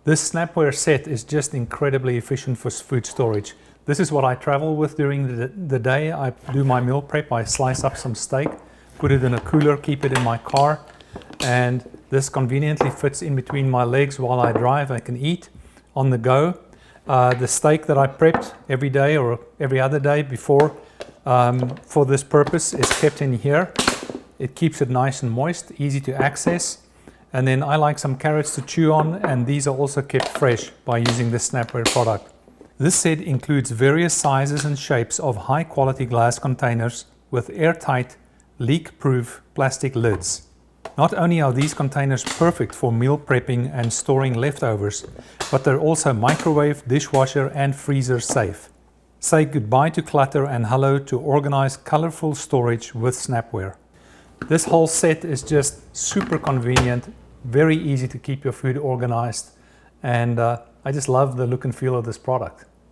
This Snapware set is just incredibly efficient for food storage. This is what I travel with during the day. I do my meal prep. I slice up some steak, put it in a cooler, keep it in my car, and this conveniently fits in between my legs while I drive. I can eat on the go. The steak that I prepped every day or every other day before for this purpose is kept in here. It keeps it nice and moist, easy to access. And then I like some carrots to chew on, and these are also kept fresh by using this Snapware product. This set includes various sizes and shapes of high quality glass containers with airtight, leak-proof plastic lids. Not only are these containers perfect for meal prepping and storing leftovers, but they're also microwave, dishwasher and freezer safe. Say goodbye to clutter and hello to organized, colorful storage with Snapware. This whole set is just super convenient, very easy to keep your food organized, and I just love the look and feel of this product.